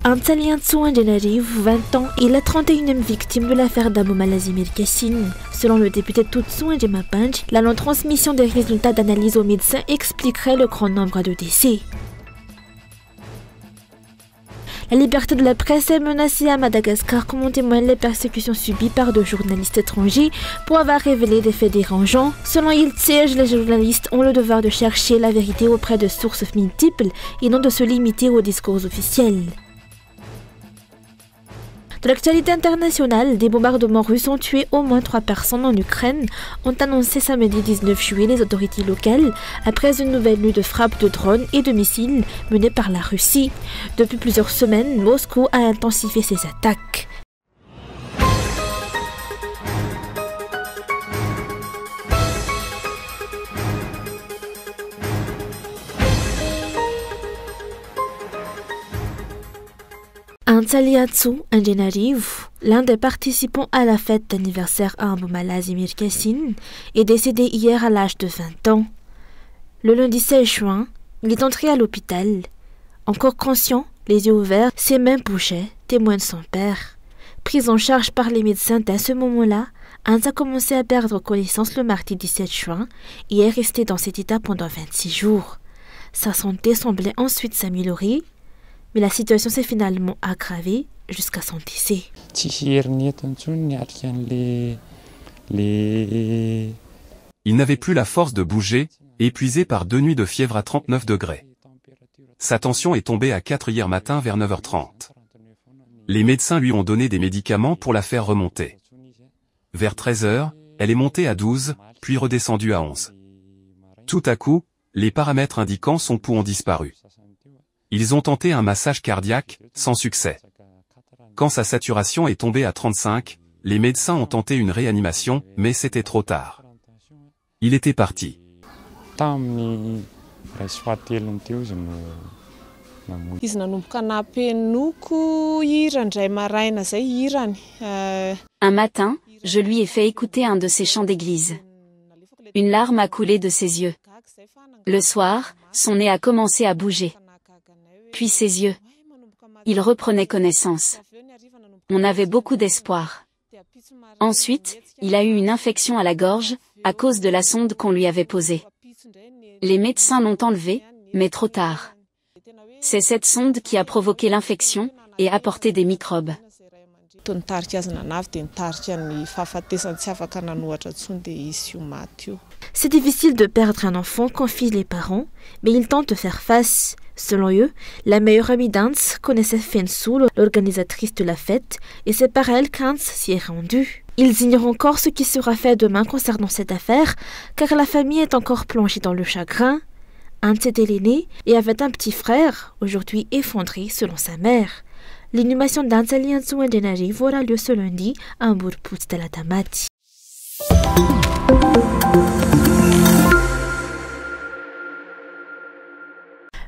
Antaliantsu Anjanarivo, 20 ans, est la 31e victime de l'affaire d'Abou Malazim Mirkessine. Selon le député Tutsu Ndjemapanj, la non-transmission des résultats d'analyse aux médecins expliquerait le grand nombre de décès. La liberté de la presse est menacée à Madagascar, comme en témoignent les persécutions subies par 2 journalistes étrangers pour avoir révélé des faits dérangeants. Selon Iltej, les journalistes ont le devoir de chercher la vérité auprès de sources multiples et non de se limiter aux discours officiels. De l'actualité internationale, des bombardements russes ont tué au moins 3 personnes en Ukraine, ont annoncé samedi 19 juillet les autorités locales, après une nouvelle nuit de frappes de drones et de missiles menées par la Russie. Depuis plusieurs semaines, Moscou a intensifié ses attaques. Antaliantsu Anjanarivo, l'un des participants à la fête d'anniversaire à Abou Malazim Mirkessine, est décédé hier à l'âge de 20 ans. Le lundi 16 juin, il est entré à l'hôpital. Encore conscient, les yeux ouverts, ses mains bougeaient, témoigne son père. Pris en charge par les médecins dès ce moment-là, Hans a commencé à perdre connaissance le mardi 17 juin et est resté dans cet état pendant 26 jours. Sa santé semblait ensuite s'améliorer, mais la situation s'est finalement aggravée jusqu'à son décès. Il n'avait plus la force de bouger, épuisé par 2 nuits de fièvre à 39 degrés. Sa tension est tombée à 4 hier matin vers 9h30. Les médecins lui ont donné des médicaments pour la faire remonter. Vers 13h, elle est montée à 12, puis redescendue à 11. Tout à coup, les paramètres indiquant son pouls ont disparu. Ils ont tenté un massage cardiaque, sans succès. Quand sa saturation est tombée à 35, les médecins ont tenté une réanimation, mais c'était trop tard. Il était parti. Un matin, je lui ai fait écouter un de ses chants d'église. Une larme a coulé de ses yeux. Le soir, son nez a commencé à bouger. Puis ses yeux. Il reprenait connaissance. On avait beaucoup d'espoir. Ensuite, il a eu une infection à la gorge, à cause de la sonde qu'on lui avait posée. Les médecins l'ont enlevée, mais trop tard. C'est cette sonde qui a provoqué l'infection, et apporté des microbes. C'est difficile de perdre un enfant, confient les parents, mais ils tentent de faire face. Selon eux, la meilleure amie d'Hans connaissait Fensu, l'organisatrice de la fête, et c'est par elle qu'Hans s'y est rendu. Ils ignorent encore ce qui sera fait demain concernant cette affaire, car la famille est encore plongée dans le chagrin. Hans était l'aîné et avait un petit frère, aujourd'hui effondré selon sa mère. L'inhumation d'Antaliantsu Anjanarivo aura lieu ce lundi à Mburputz-Telatamati.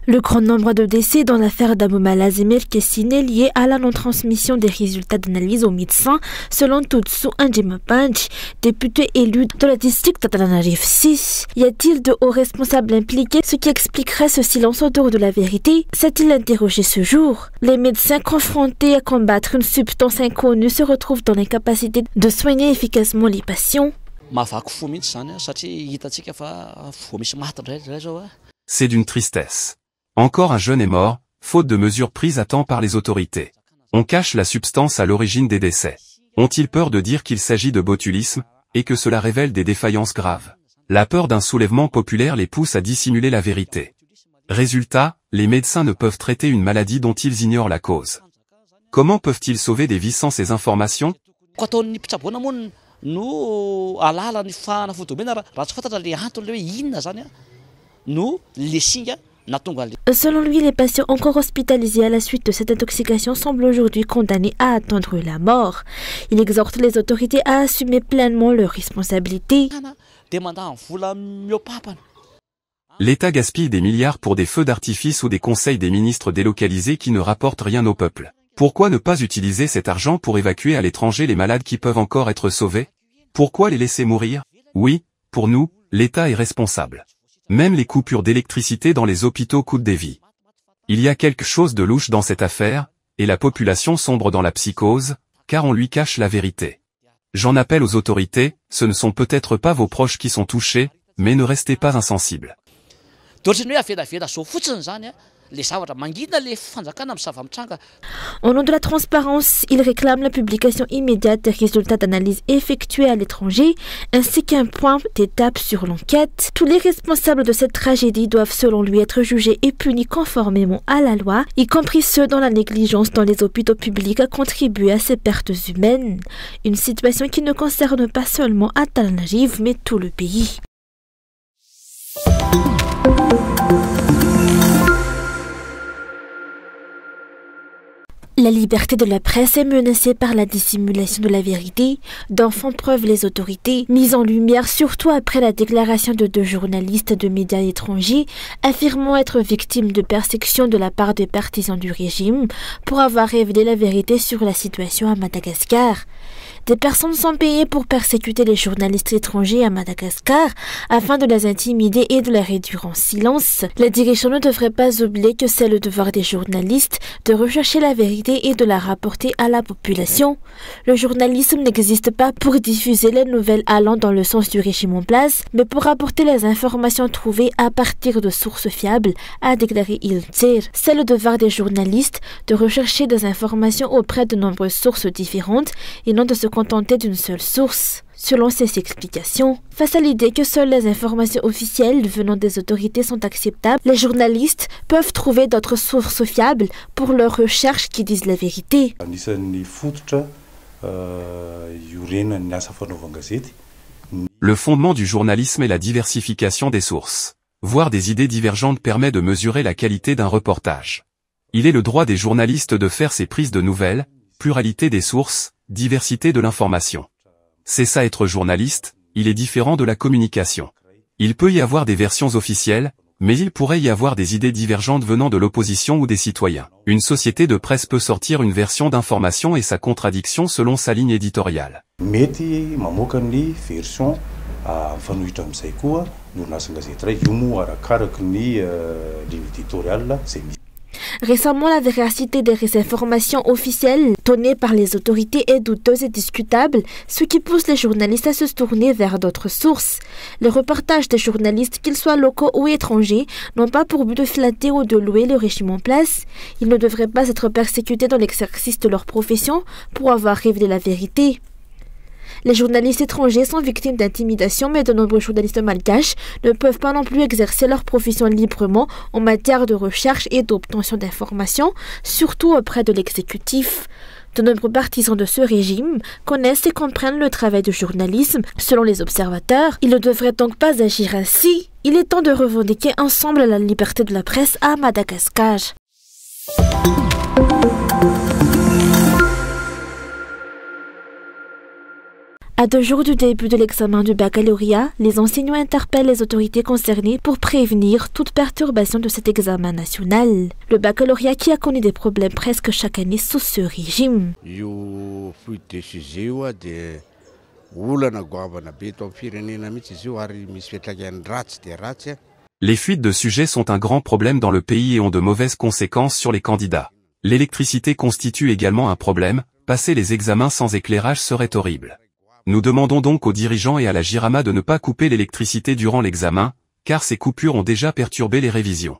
Le grand nombre de décès dans l'affaire d'Abou Malazim Mirkessine est lié à la non-transmission des résultats d'analyse aux médecins, selon Tutsu Ndjemapanj, député élu de la district d'Antananarivo 6. Y a-t-il de hauts responsables impliqués, ce qui expliquerait ce silence autour de la vérité? S'est-il interrogé ce jour? Les médecins confrontés à combattre une substance inconnue se retrouvent dans l'incapacité de soigner efficacement les patients. C'est d'une tristesse. Encore un jeune est mort, faute de mesures prises à temps par les autorités. On cache la substance à l'origine des décès. Ont-ils peur de dire qu'il s'agit de botulisme, et que cela révèle des défaillances graves? La peur d'un soulèvement populaire les pousse à dissimuler la vérité. Résultat, les médecins ne peuvent traiter une maladie dont ils ignorent la cause. Comment peuvent-ils sauver des vies sans ces informations? Selon lui, les patients encore hospitalisés à la suite de cette intoxication semblent aujourd'hui condamnés à attendre la mort. Il exhorte les autorités à assumer pleinement leurs responsabilités. L'État gaspille des milliards pour des feux d'artifice ou des conseils des ministres délocalisés qui ne rapportent rien au peuple. Pourquoi ne pas utiliser cet argent pour évacuer à l'étranger les malades qui peuvent encore être sauvés? Pourquoi les laisser mourir? Oui, pour nous, l'État est responsable. Même les coupures d'électricité dans les hôpitaux coûtent des vies. Il y a quelque chose de louche dans cette affaire, et la population sombre dans la psychose, car on lui cache la vérité. J'en appelle aux autorités, ce ne sont peut-être pas vos proches qui sont touchés, mais ne restez pas insensibles. Au nom de la transparence, il réclame la publication immédiate des résultats d'analyse effectués à l'étranger, ainsi qu'un point d'étape sur l'enquête. Tous les responsables de cette tragédie doivent selon lui être jugés et punis conformément à la loi, y compris ceux dont la négligence dans les hôpitaux publics a contribué à ces pertes humaines. Une situation qui ne concerne pas seulement Antananarivo, mais tout le pays. La liberté de la presse est menacée par la dissimulation de la vérité, dont font preuve les autorités, mises en lumière surtout après la déclaration de 2 journalistes de médias étrangers affirmant être victimes de persécutions de la part des partisans du régime pour avoir révélé la vérité sur la situation à Madagascar. Des personnes sont payées pour persécuter les journalistes étrangers à Madagascar afin de les intimider et de les réduire en silence. La direction ne devrait pas oublier que c'est le devoir des journalistes de rechercher la vérité et de la rapporter à la population. Le journalisme n'existe pas pour diffuser les nouvelles allant dans le sens du régime en place, mais pour rapporter les informations trouvées à partir de sources fiables, a déclaré Iltir. C'est le devoir des journalistes de rechercher des informations auprès de nombreuses sources différentes et non de se contenter d'une seule source. Selon ses explications, face à l'idée que seules les informations officielles venant des autorités sont acceptables, les journalistes peuvent trouver d'autres sources fiables pour leurs recherches qui disent la vérité. Le fondement du journalisme est la diversification des sources. Voir des idées divergentes permet de mesurer la qualité d'un reportage. Il est le droit des journalistes de faire ces prises de nouvelles, pluralité des sources, diversité de l'information. C'est ça être journaliste, il est différent de la communication. Il peut y avoir des versions officielles, mais il pourrait y avoir des idées divergentes venant de l'opposition ou des citoyens. Une société de presse peut sortir une version d'information et sa contradiction selon sa ligne éditoriale. Récemment, la véracité des informations officielles données par les autorités est douteuse et discutable, ce qui pousse les journalistes à se tourner vers d'autres sources. Les reportages des journalistes, qu'ils soient locaux ou étrangers, n'ont pas pour but de flatter ou de louer le régime en place. Ils ne devraient pas être persécutés dans l'exercice de leur profession pour avoir révélé la vérité. Les journalistes étrangers sont victimes d'intimidation, mais de nombreux journalistes malgaches ne peuvent pas non plus exercer leur profession librement en matière de recherche et d'obtention d'informations, surtout auprès de l'exécutif. De nombreux partisans de ce régime connaissent et comprennent le travail du journalisme. Selon les observateurs, ils ne devraient donc pas agir ainsi. Il est temps de revendiquer ensemble la liberté de la presse à Madagascar. À 2 jours du début de l'examen du baccalauréat, les enseignants interpellent les autorités concernées pour prévenir toute perturbation de cet examen national. Le baccalauréat qui a connu des problèmes presque chaque année sous ce régime. Les fuites de sujets sont un grand problème dans le pays et ont de mauvaises conséquences sur les candidats. L'électricité constitue également un problème, passer les examens sans éclairage serait horrible. Nous demandons donc aux dirigeants et à la Jirama de ne pas couper l'électricité durant l'examen, car ces coupures ont déjà perturbé les révisions.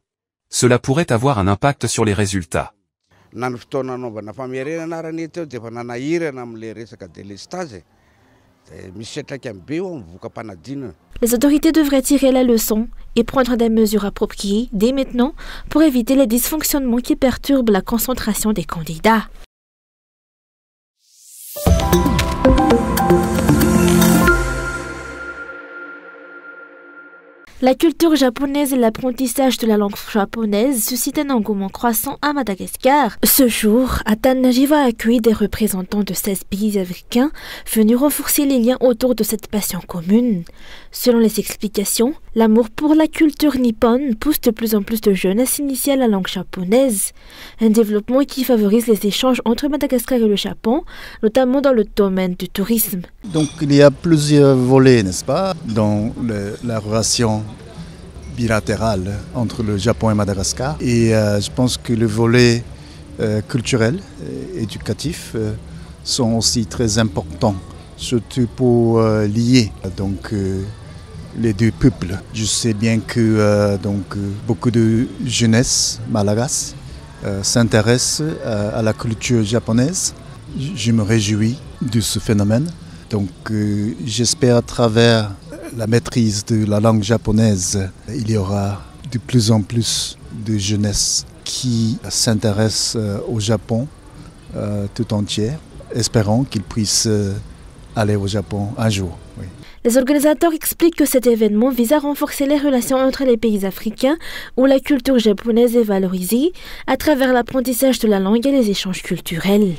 Cela pourrait avoir un impact sur les résultats. Les autorités devraient tirer la leçon et prendre des mesures appropriées dès maintenant pour éviter les dysfonctionnements qui perturbent la concentration des candidats. La culture japonaise et l'apprentissage de la langue japonaise suscitent un engouement croissant à Madagascar. Ce jour, Antananarivo a accueilli des représentants de 16 pays africains venus renforcer les liens autour de cette passion commune. Selon les explications, l'amour pour la culture nippone pousse de plus en plus de jeunes à s'initier à la langue japonaise. Un développement qui favorise les échanges entre Madagascar et le Japon, notamment dans le domaine du tourisme. Donc il y a plusieurs volets, n'est-ce pas, dans la relation bilatérale entre le Japon et Madagascar. Et je pense que le volet culturels et éducatifs sont aussi très importants, surtout pour lier les deux peuples. Je sais bien que beaucoup de jeunesse malagasy s'intéresse à la culture japonaise. Je me réjouis de ce phénomène. Donc j'espère à travers la maîtrise de la langue japonaise, il y aura de plus en plus de jeunesse qui s'intéresse au Japon tout entier. Espérons qu'ils puissent aller au Japon un jour. Oui. Les organisateurs expliquent que cet événement vise à renforcer les relations entre les pays africains où la culture japonaise est valorisée à travers l'apprentissage de la langue et les échanges culturels.